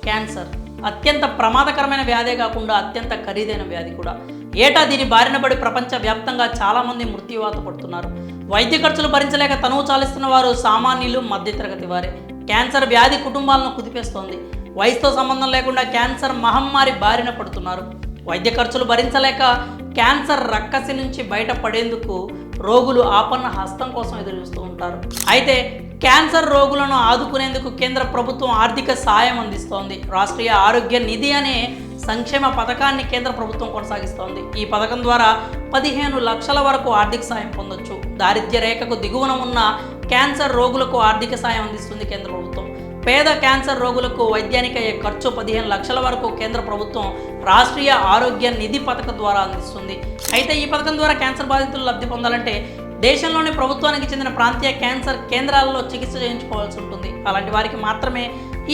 Cancer అత్యంత ప్రమాదకరమైన వ్యాధే కాకుండా అత్యంత ఖరీదైన వ్యాధి కూడా. ఏటా దీని బారిన పడి ప్రపంచవ్యాప్తంగా చాలామంది మృత్యువాత పడుతున్నారు. వైద్య ఖర్చులు భరించలేక తనువు చాలిస్తున్న వారు సామాన్యులు, మధ్యతరగతి వారే. క్యాన్సర్ వ్యాధి కుటుంబాలను కుదిపేస్తోంది. వయసుతో సంబంధం లేకుండా క్యాన్సర్ మహమ్మారి బారిన పడుతున్నారు. వైద్య ఖర్చులు భరించలేక క్యాన్సర్ రక్కసి నుంచి బయటపడేందుకు రోగులు ఆపన్న హస్తం కోసం ఎదురుచూస్తూ ఉంటారు. అయితే క్యాన్సర్ రోగులను ఆదుకునేందుకు కేంద్ర ప్రభుత్వం ఆర్థిక సాయం అందిస్తోంది. రాష్ట్రీయ ఆరోగ్య నిధి అనే సంక్షేమ పథకాన్ని కేంద్ర ప్రభుత్వం కొనసాగిస్తోంది. ఈ పథకం ద్వారా 15 లక్షల వరకు ఆర్థిక సాయం పొందొచ్చు. దారిద్ర్య రేఖకు దిగువన ఉన్న క్యాన్సర్ రోగులకు ఆర్థిక సాయం అందిస్తుంది కేంద్ర ప్రభుత్వం. పేద క్యాన్సర్ రోగులకు వైద్యానికి అయ్యే ఖర్చు 15 లక్షల వరకు కేంద్ర ప్రభుత్వం రాష్ట్రీయ ఆరోగ్య నిధి పథకం ద్వారా అందిస్తుంది. అయితే ఈ పథకం ద్వారా క్యాన్సర్ బాధితులు లబ్ధి పొందాలంటే దేశంలోని ప్రభుత్వానికి చెందిన ప్రాంతీయ క్యాన్సర్ కేంద్రాల్లో చికిత్స చేయించుకోవాల్సి ఉంటుంది. అలాంటి వారికి మాత్రమే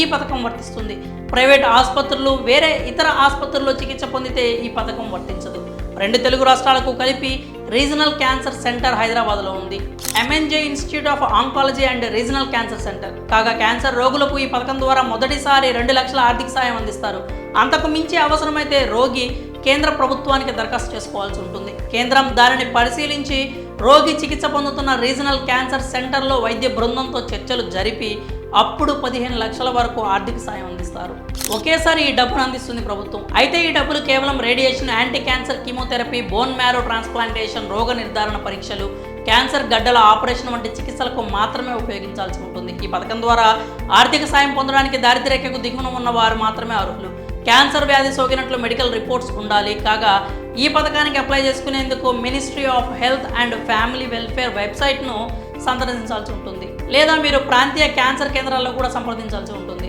ఈ పథకం వర్తిస్తుంది. ప్రైవేట్ ఆసుపత్రులు వేరే ఇతర ఆసుపత్రుల్లో చికిత్స పొందితే ఈ పథకం వర్తించదు. 2 తెలుగు రాష్ట్రాలకు కలిపి రీజనల్ క్యాన్సర్ సెంటర్ హైదరాబాద్లో ఉంది. MNJ institute of oncology and regional cancer centre. కాగా క్యాన్సర్ రోగులకు ఈ పథకం ద్వారా మొదటిసారి 2 లక్షల ఆర్థిక సాయం అందిస్తారు. అంతకు మించి అవసరమైతే రోగి కేంద్ర ప్రభుత్వానికి దరఖాస్తు చేసుకోవాల్సి ఉంటుంది. కేంద్రం దానిని పరిశీలించి రోగి చికిత్స పొందుతున్న రీజనల్ క్యాన్సర్ సెంటర్లో వైద్య బృందంతో చర్చలు జరిపి అప్పుడు 15 లక్షల వరకు ఆర్థిక సాయం అందిస్తారు. ఒకేసారి ఈ డబ్బును అందిస్తుంది ప్రభుత్వం. అయితే ఈ డబ్బులు కేవలం radiation, anti cancer chemotherapy, bone marrow transplantation, రోగ నిర్ధారణ పరీక్షలు, క్యాన్సర్ గడ్డల ఆపరేషన్ వంటి చికిత్సలకు మాత్రమే ఉపయోగించాల్సి ఉంటుంది. ఈ పథకం ద్వారా ఆర్థిక సాయం పొందడానికి దారిద్ర్యరేఖకు దిగువన ఉన్న వారు మాత్రమే అర్హులు. క్యాన్సర్ వ్యాధి సోకినట్లు మెడికల్ రిపోర్ట్స్ ఉండాలి. కాగా ఈ పథకానికి అప్లై చేసుకునేందుకు ministry of health and family welfare వెబ్సైట్ను సంప్రదించాల్సి ఉంటుంది. లేదా మీరు ప్రాంతీయ క్యాన్సర్ కేంద్రాల్లో కూడా సంప్రదించాల్సి ఉంటుంది.